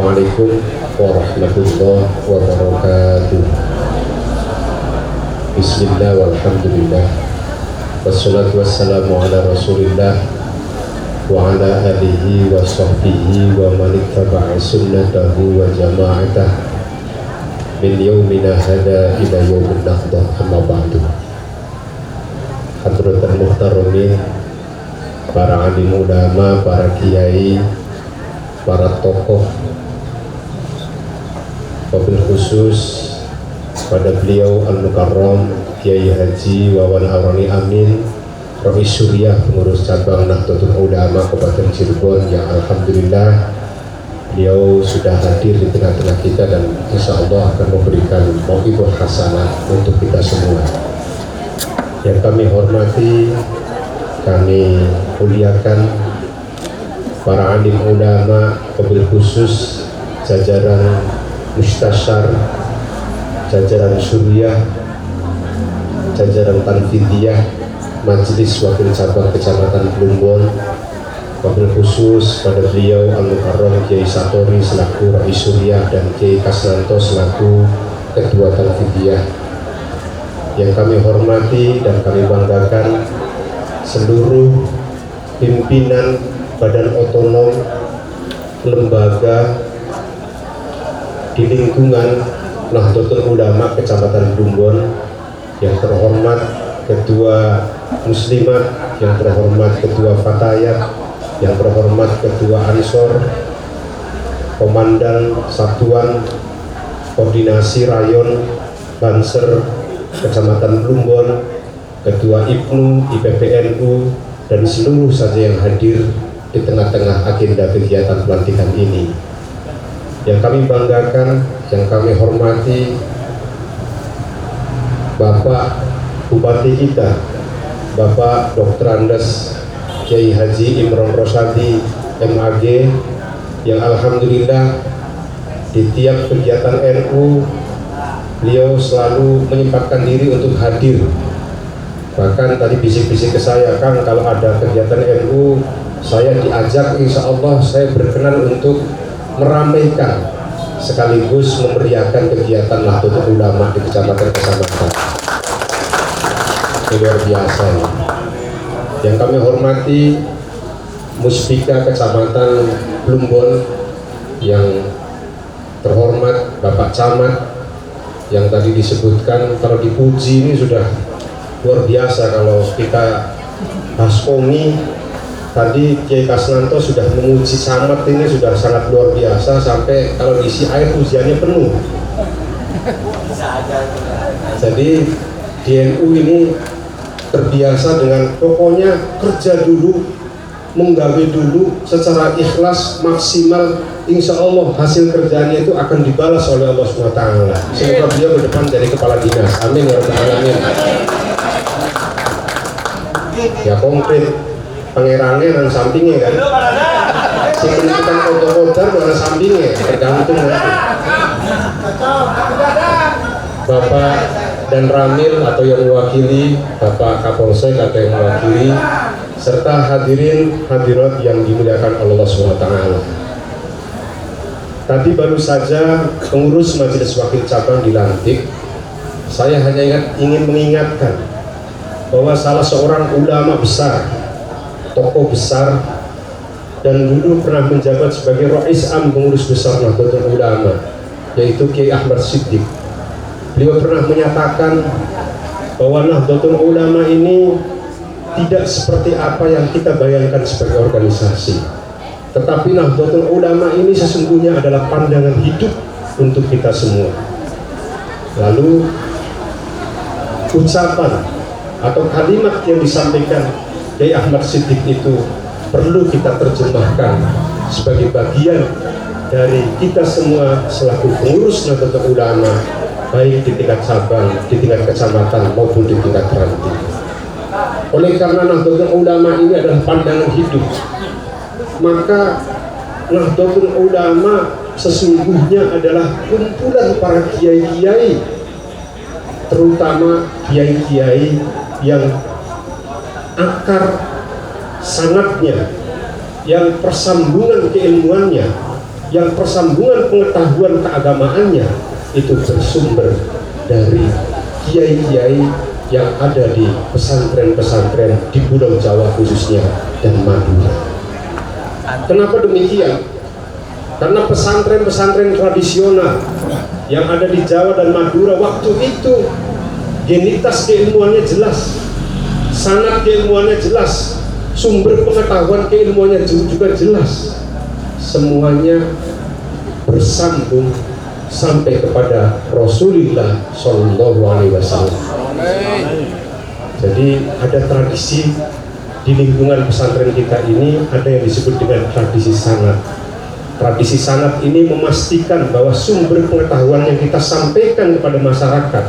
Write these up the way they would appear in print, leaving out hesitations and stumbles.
Assalamualaikum warahmatullahi wabarakatuh. Bismillah walhamdulillah, wassalatu wassalamu ala rasulillah wa ala alihi wa sahbihi wa man ittaba'a sunnatahu wa jama'atah min yaumina hada ila yaumin naqdah, amma ba'du. Hadratul muhtaramin, para alim ulama, para kiai, para tokoh, wabil khusus pada beliau Al-Mukarram Kiai Haji Wawan Aroni Amin, Rais Suriah, pengurus cabang Nahdlatul Ulama Kabupaten Cirebon, yang alhamdulillah beliau sudah hadir di tengah-tengah kita dan insya Allah akan memberikan mau'izah hasanah untuk kita semua. Yang kami hormati, kami muliakan para alim ulama, wabil khusus jajaran mustasyar, jajaran Suriah, jajaran Tanfidiyah, Majelis Wakil Cabang Kecamatan Plumbon, wabil khusus pada beliau Al-Mukarram Kiai Satori selaku Rais Suriah dan Kiai Kasnanto selaku Ketua Tanfidiyah. Yang kami hormati dan kami banggakan seluruh pimpinan badan otonom lembaga di lingkungan Nahdlatul Ulama Kecamatan Plumbon, yang terhormat Ketua Muslimat, yang terhormat Ketua Fatayat, yang terhormat Ketua Ansor, Komandan Satuan Koordinasi Rayon Banser Kecamatan Plumbon, Ketua IPNU, IPPNU, dan seluruh saja yang hadir di tengah-tengah agenda kegiatan pelantikan ini. Yang kami banggakan, yang kami hormati Bapak Bupati kita, Bapak Dr. Andes Kiai Haji Imron Rosadi MAG, yang alhamdulillah di tiap kegiatan NU beliau selalu menyempatkan diri untuk hadir. Bahkan tadi bisik-bisik ke saya, Kang, kalau ada kegiatan NU saya diajak, insya Allah saya berkenan untuk meramaikan sekaligus memeriahkan kegiatan Nahdlatul Ulama di kecamatan-kecamatan. Ini luar biasa ya. Yang kami hormati Muspika Kecamatan Plumbon, yang terhormat Bapak Camat, yang tadi disebutkan, kalau dipuji ini sudah luar biasa. Kalau kita baskongi, tadi Kiai Kasnanto sudah memuji camat ini sudah sangat luar biasa, sampai kalau diisi air pujiannya penuh. Jadi DNU ini terbiasa dengan pokoknya kerja dulu, menggawe dulu secara ikhlas maksimal, insya Allah hasil kerjanya itu akan dibalas oleh Allah SWT. Semoga beliau ke depan dari kepala dinas, amin ya rabbal alamin. Ya konkret, pangerannya dan sampingnya kan, si pendidikan kodar mana sampingnya, tergantung nanti. Bapak dan Ramil atau yang mewakili, Bapak Kapolsek atau yang mewakili, serta hadirin hadirat yang dimuliakan Allah SWT. Tadi baru saja pengurus Majelis Wakil Cabang dilantik. Saya hanya ingin mengingatkan bahwa salah seorang ulama besar, tokoh besar, dan dulu pernah menjabat sebagai Rais Am pengurus besar Nahdlatul Ulama, yaitu Kiai Ahmad Siddiq. Beliau pernah menyatakan bahwa Nahdlatul Ulama ini tidak seperti apa yang kita bayangkan sebagai organisasi, tetapi Nahdlatul Ulama ini sesungguhnya adalah pandangan hidup untuk kita semua. Lalu ucapan atau kalimat yang disampaikan Kiai Ahmad Siddiq itu perlu kita terjemahkan sebagai bagian dari kita semua selaku pengurus Nahdlatul Ulama, baik di tingkat cabang, di tingkat kecamatan maupun di tingkat ranting. Oleh karena Nahdlatul Ulama ini adalah pandangan hidup, maka Nahdlatul Ulama sesungguhnya adalah kumpulan para kiai-kiai, terutama kiai-kiai yang akar sanatnya, yang persambungan keilmuannya, yang persambungan pengetahuan keagamaannya itu bersumber dari kiai-kiai yang ada di pesantren-pesantren di Pulau Jawa khususnya dan Madura. Kenapa demikian? Karena pesantren-pesantren tradisional yang ada di Jawa dan Madura waktu itu genitas keilmuannya jelas, sanad keilmuannya jelas, sumber pengetahuan keilmuannya juga jelas, semuanya bersambung sampai kepada Rasulullah Shallallahu Alaihi Wasallam. Jadi ada tradisi di lingkungan pesantren kita ini, ada yang disebut dengan tradisi sanad. Tradisi sanad ini memastikan bahwa sumber pengetahuan yang kita sampaikan kepada masyarakat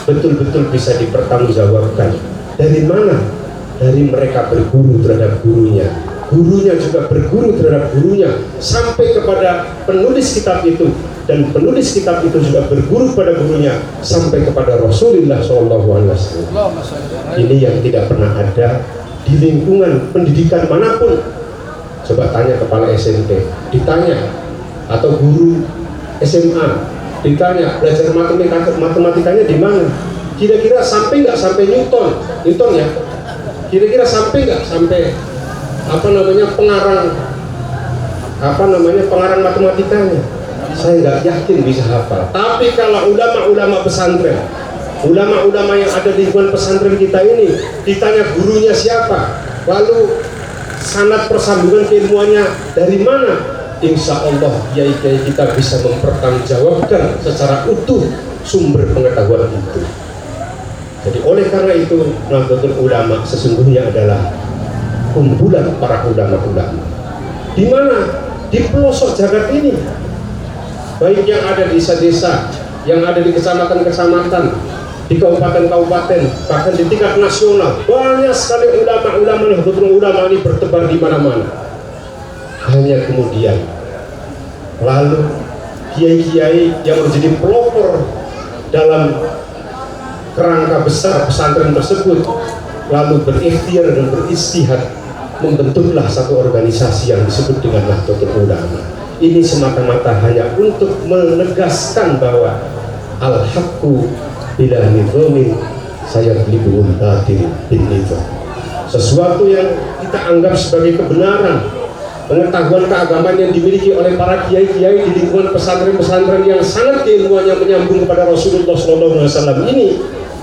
betul-betul bisa dipertanggungjawabkan. Dari mana? Dari mereka berguru terhadap gurunya, gurunya juga berguru terhadap gurunya, sampai kepada penulis kitab itu, dan penulis kitab itu juga berguru pada gurunya sampai kepada Rasulullah SAW. Ini yang tidak pernah ada di lingkungan pendidikan manapun. Coba tanya kepala SMP, ditanya, atau guru SMA, ditanya belajar matematikanya di mana? Kira-kira sampai nggak sampai Newton ya? Kira-kira sampai nggak sampai pengarang matematikanya? Saya nggak yakin bisa hafal. Tapi kalau ulama-ulama pesantren, ulama-ulama yang ada di lingkungan pesantren kita ini, ditanya gurunya siapa, lalu sanad persambungan keilmuannya dari mana, insya Allah kiai-kiai kita bisa mempertanggungjawabkan secara utuh sumber pengetahuan itu. Jadi oleh karena itu Nahdlatul Ulama sesungguhnya adalah kumpulan para ulama-ulama. Di mana? Di pelosok jagat ini, baik yang ada di desa-desa, yang ada di kecamatan-kecamatan, di kabupaten-kabupaten, bahkan di tingkat nasional, banyak sekali ulama-ulama Nahdlatul Ulama ini bertebar di mana-mana. Hanya kemudian lalu kiai-kiai yang menjadi pelopor dalam kerangka besar pesantren tersebut lalu berikhtiar dan beristihad, membentuklah satu organisasi yang disebut dengan Nahdlatul Ulama. Ini semata-mata hanya untuk menegaskan bahwa al-haqqu bila nidhamin saya belibuhul batil bin nidham. Sesuatu yang kita anggap sebagai kebenaran, pengetahuan keagamaan yang dimiliki oleh para kiai-kiai di lingkungan pesantren-pesantren yang sangat keilmuannya menyambung kepada Rasulullah SAW ini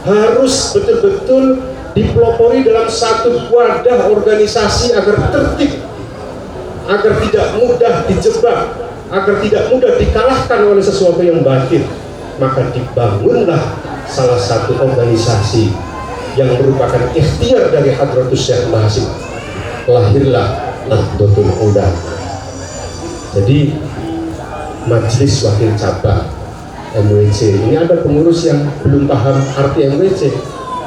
harus betul-betul dipelopori dalam satu wadah organisasi agar tertib, agar tidak mudah dijebak, agar tidak mudah dikalahkan oleh sesuatu yang batil. Maka dibangunlah salah satu organisasi yang merupakan ikhtiar dari Hadratus Syekh Mbah Hasim. Lahirlah Nahdlatul Ulama. Jadi Majelis Wakil Cabang MWC ini ada pengurus yang belum paham arti MWC,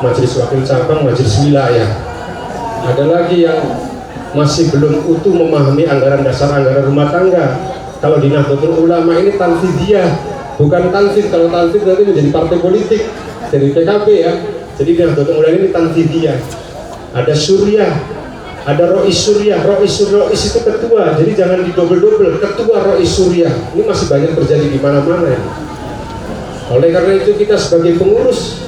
Majelis Wakil Cabang, Majelis Wilayah. Ada lagi yang masih belum utuh memahami anggaran dasar, anggaran rumah tangga. Kalau di Nahdlatul Ulama ini tanfidiyah, bukan tanfid. Kalau tanfid nanti menjadi partai politik, jadi PKB ya. Jadi di Nahdlatul Ulama ini tanfidiyah. Ada Suriah, ada Rois Suriah. Rois itu ketua, jadi jangan didobel-dobel. Ketua Rois Suriah ini masih banyak terjadi di mana-mana ya. Oleh karena itu kita sebagai pengurus,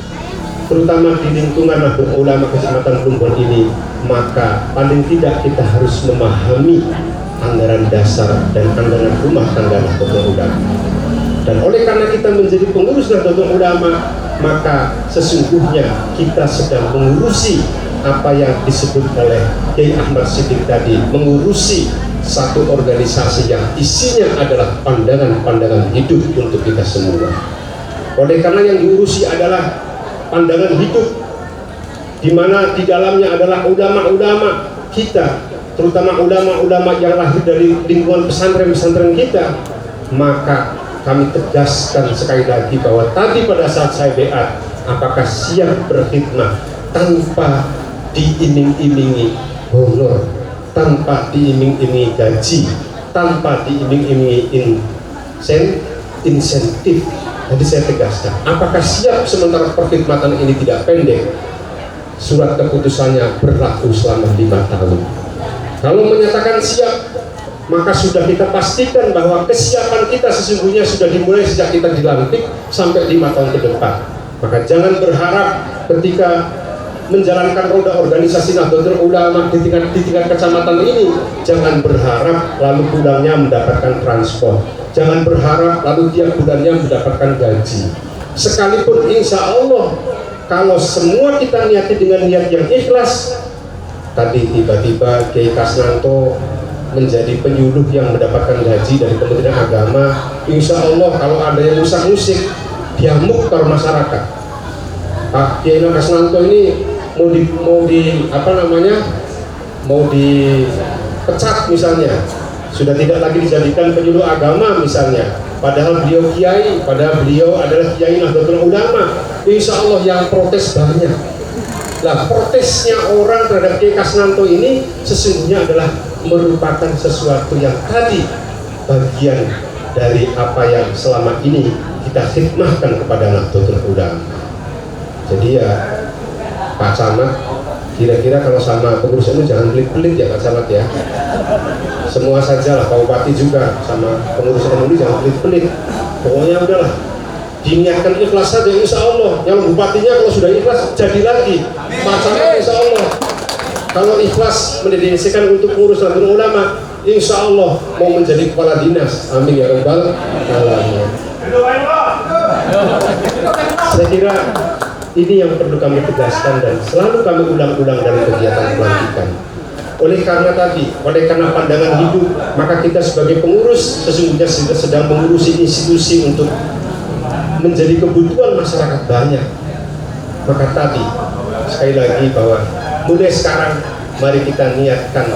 terutama di lingkungan Nahdlatul Ulama Kecamatan Plumbon ini, maka paling tidak kita harus memahami anggaran dasar dan anggaran rumah tangga Nahdlatul Ulama. Dan oleh karena kita menjadi pengurus Nahdlatul Ulama, maka sesungguhnya kita sedang mengurusi apa yang disebut oleh Kiai Ahmad Siddiq tadi, mengurusi satu organisasi yang isinya adalah pandangan-pandangan hidup untuk kita semua. Oleh karena yang diurusi adalah pandangan hidup, di mana di dalamnya adalah ulama-ulama kita, terutama ulama-ulama yang lahir dari lingkungan pesantren-pesantren kita, maka kami tegaskan sekali lagi bahwa tadi pada saat saya beat, apakah siap berkhidmat tanpa diiming-imingi honor, tanpa diiming-imingi gaji, tanpa diiming-imingi insentif. Jadi saya tegaskan, apakah siap sementara perkhidmatan ini tidak pendek? Surat keputusannya berlaku selama 5 tahun. Kalau menyatakan siap, maka sudah kita pastikan bahwa kesiapan kita sesungguhnya sudah dimulai sejak kita dilantik sampai 5 tahun ke depan. Maka jangan berharap ketika menjalankan roda organisasi Nahdlatul Ulama di tingkat kecamatan ini, jangan berharap lalu pulangnya mendapatkan transport, jangan berharap lalu tiap bulannya mendapatkan gaji. Sekalipun insya Allah kalau semua kita niati dengan niat yang ikhlas, tadi tiba-tiba Kiai Kasnanto menjadi penyuluh yang mendapatkan gaji dari Kementerian Agama, insya Allah kalau ada yang rusak musik, dia muktar masyarakat. Pak Kiai Kasnanto ini mau dipecat misalnya, sudah tidak lagi dijadikan penyuluh agama misalnya, padahal beliau kiai, padahal beliau adalah kiai Nahdlatul Ulama, insya Allah yang protes banyak. Nah, protesnya orang terhadap Kiai Kasnanto ini sesungguhnya adalah merupakan sesuatu yang tadi bagian dari apa yang selama ini kita khidmahkan kepada Nahdlatul Ulama. Jadi ya Pak Camat, kira-kira kalau sama pengurus ini jangan pelit-pelit ya Pak Camat ya. Semua saja lah, Pak Bupati juga sama pengurus ini jangan pelit-pelit. Pokoknya udahlah, diniatkan ikhlas saja insya Allah. Yang bupatinya kalau sudah ikhlas jadi lagi. Pak Camat insya Allah kalau ikhlas mendedikasikan untuk pengurus Nahdlatul Ulama, insya Allah mau menjadi kepala dinas. Amin ya rabbal alamin. Saya kira ini yang perlu kami tegaskan dan selalu kami ulang-ulang dari kegiatan pelantikan. Oleh karena pandangan hidup, maka kita sebagai pengurus sesungguhnya sedang mengurusi institusi untuk menjadi kebutuhan masyarakat banyak. Maka tadi sekali lagi bahwa mulai sekarang mari kita niatkan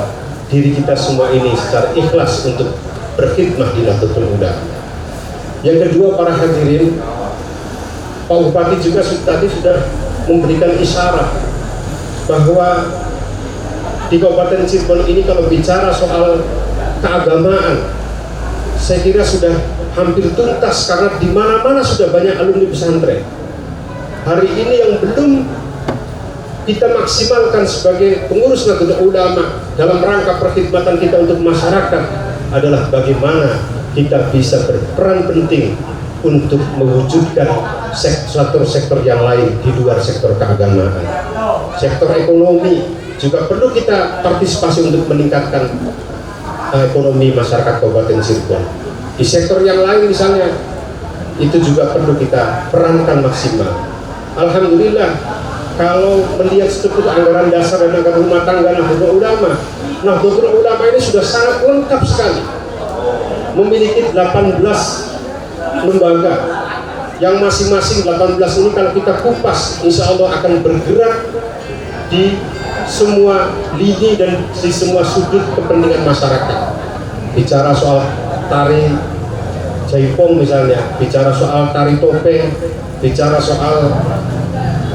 diri kita semua ini secara ikhlas untuk berkhidmah di Nahdlatul Ulama. Yang kedua, para hadirin, Pak Bupati juga tadi sudah memberikan isyarat bahwa di Kabupaten Cirebon ini kalau bicara soal keagamaan, saya kira sudah hampir tuntas karena di mana-mana sudah banyak alumni pesantren. Hari ini yang belum kita maksimalkan sebagai pengurus Nahdlatul Ulama dalam rangka perkhidmatan kita untuk masyarakat adalah bagaimana kita bisa berperan penting untuk mewujudkan sektor-sektor yang lain di luar sektor keagamaan. Sektor ekonomi juga perlu kita partisipasi untuk meningkatkan ekonomi masyarakat Kabupaten Cirebon. Di sektor yang lain misalnya, itu juga perlu kita perankan maksimal. Alhamdulillah, kalau melihat struktur anggaran dasar dan anggaran rumah tangga Nahdlatul Ulama ini sudah sangat lengkap sekali. Memiliki 18 lembaga yang masing-masing 18 ini kalau kita kupas insya Allah akan bergerak di semua lini dan di semua sudut kepentingan masyarakat. Bicara soal tari jaipong misalnya, bicara soal tari topeng, bicara soal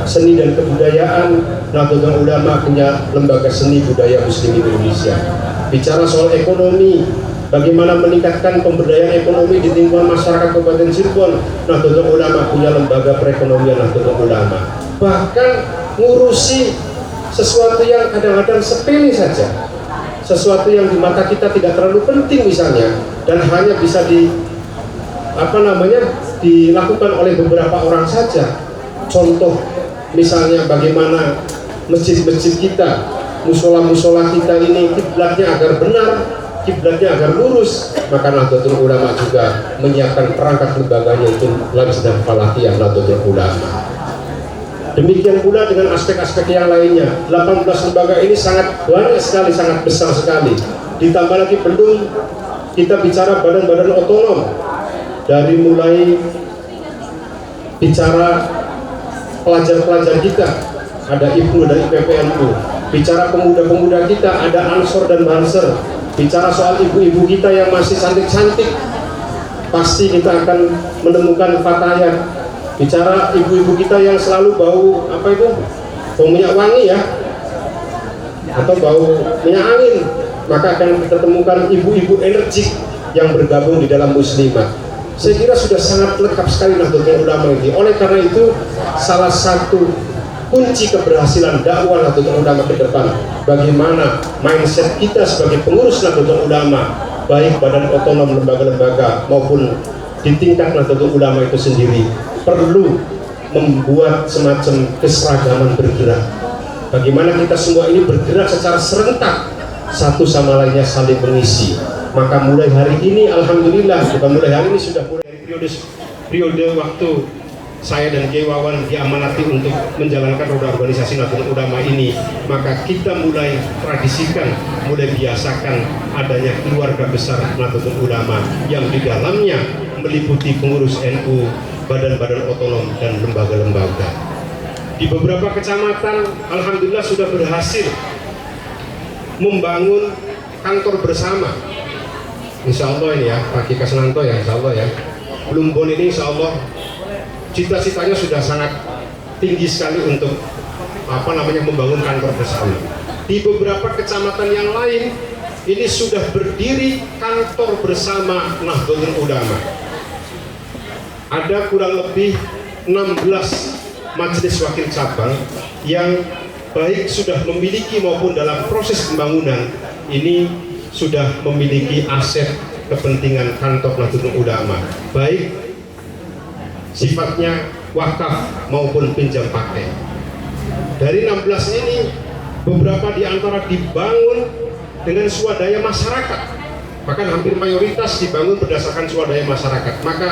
seni dan kebudayaan, Nahdlatul Ulama punya lembaga seni budaya muslim Indonesia. Bicara soal ekonomi, bagaimana meningkatkan pemberdayaan ekonomi di lingkungan masyarakat Kabupaten Cirebon, Nahdlatul Ulama punya lembaga perekonomian Nahdlatul Ulama. Bahkan ngurusi sesuatu yang kadang-kadang sepele saja, sesuatu yang di mata kita tidak terlalu penting misalnya, dan hanya bisa dilakukan oleh beberapa orang saja. Contoh misalnya bagaimana masjid-masjid kita, musola-musola kita ini kiblatnya agar benar, kiblatnya agar lurus, maka Nahdlatul Ulama juga menyiapkan perangkat lembaganya itu Lajnah dan Falahiyah Nahdlatul Ulama. Demikian pula dengan aspek-aspek yang lainnya. 18 lembaga ini sangat banyak sekali, sangat besar sekali. Ditambah lagi belum kita bicara badan-badan otonom, dari mulai bicara pelajar-pelajar kita, ada IPNU dan IPPNU. Bicara pemuda-pemuda kita, ada Ansor dan Banser. Bicara soal ibu-ibu kita yang masih cantik-cantik, pasti kita akan menemukan fatayat. Bicara ibu-ibu kita yang selalu bau bau minyak wangi ya, atau bau minyak angin, maka akan kita temukan ibu-ibu energik yang bergabung di dalam muslimat. Saya kira sudah sangat lengkap sekali Nahdlatul Ulama ini. Oleh karena itu, salah satu kunci keberhasilan dakwah Nahdlatul Ulama ke depan, bagaimana mindset kita sebagai pengurus Nahdlatul Ulama baik badan otonom lembaga-lembaga maupun di tingkat Nahdlatul Ulama itu sendiri perlu membuat semacam keseragaman bergerak. Bagaimana kita semua ini bergerak secara serentak, satu sama lainnya saling mengisi. Maka mulai hari ini, alhamdulillah, bukan mulai hari ini, sudah mulai periode waktu saya dan Kiai Wawan diamanati untuk menjalankan roda organisasi Nahdlatul Ulama ini, maka kita mulai tradisikan, mulai biasakan adanya keluarga besar Nahdlatul Ulama yang di dalamnya meliputi pengurus NU, badan-badan otonom dan lembaga-lembaga. Di beberapa kecamatan alhamdulillah sudah berhasil membangun kantor bersama. Insya Allah ini ya, Pak Kika Senanto ya, insya Allah ya. Plumbon ini insya Allah cita-citanya sudah sangat tinggi sekali untuk membangun kantor bersama. Di beberapa kecamatan yang lain ini sudah berdiri kantor bersama Nahdlatul Ulama. Ada kurang lebih 16 majelis wakil cabang yang baik sudah memiliki maupun dalam proses pembangunan ini sudah memiliki aset kepentingan kantor Nahdlatul Ulama, baik sifatnya wakaf maupun pinjam pakai. Dari 16 ini beberapa di antara dibangun dengan swadaya masyarakat, bahkan hampir mayoritas dibangun berdasarkan swadaya masyarakat. Maka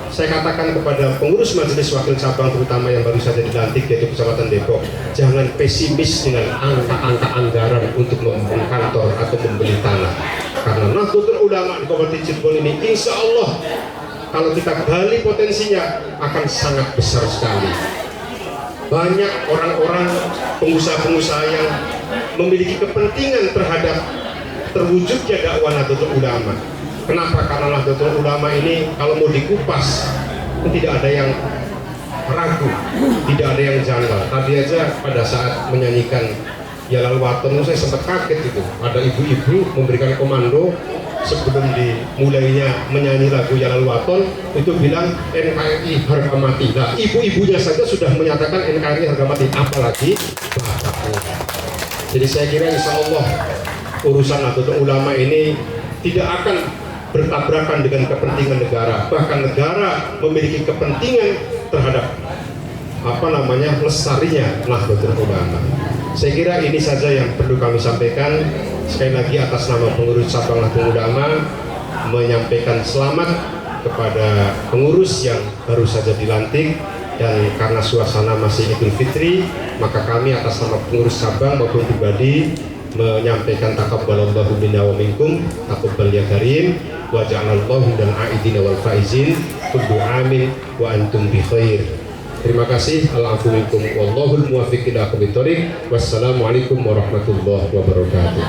saya katakan kepada pengurus majelis wakil cabang terutama yang baru saja dilantik yaitu Kecamatan Depok, jangan pesimis dengan angka-angka anggaran untuk membangun kantor atau membeli tanah, karena Nahdlatul Ulama di Kabupaten Cirebon ini insya Allah kalau kita gali potensinya akan sangat besar sekali. Banyak orang-orang pengusaha-pengusaha yang memiliki kepentingan terhadap terwujudnya dakwah Nahdlatul Ulama. Kenapa? Karena Nahdlatul Ulama ini kalau mau dikupas tidak ada yang ragu, tidak ada yang janggal. Tadi aja pada saat menyanyikan Yalal Waton saya sempat kaget itu. Ada ibu-ibu memberikan komando sebelum dimulainya menyanyi lagu Yalal Waton itu bilang NKRI harga mati. Nah, ibu-ibunya saja sudah menyatakan NKRI harga mati, apalagi bapaknya. Jadi saya kira insya Allah urusan Nahdlatul Ulama ini tidak akan bertabrakan dengan kepentingan negara, bahkan negara memiliki kepentingan terhadap lestarinya Nahdlatul Ulama. Saya kira ini saja yang perlu kami sampaikan. Sekali lagi atas nama pengurus cabang Nahdlatul Ulama menyampaikan selamat kepada pengurus yang baru saja dilantik, dan karena suasana masih Idul Fitri maka kami atas nama pengurus cabang maupun pribadi menyampaikan takabbalallahu minna wa minkum, taqabbal ya karim, wa ja'alallahu dan aidina wal faizin, kullu amin wa antum bi khair. Terima kasih. Al-afu minkum wallahul muwaffiq ila aqwamit thoriq. Wassalamualaikum warahmatullahi wabarakatuh.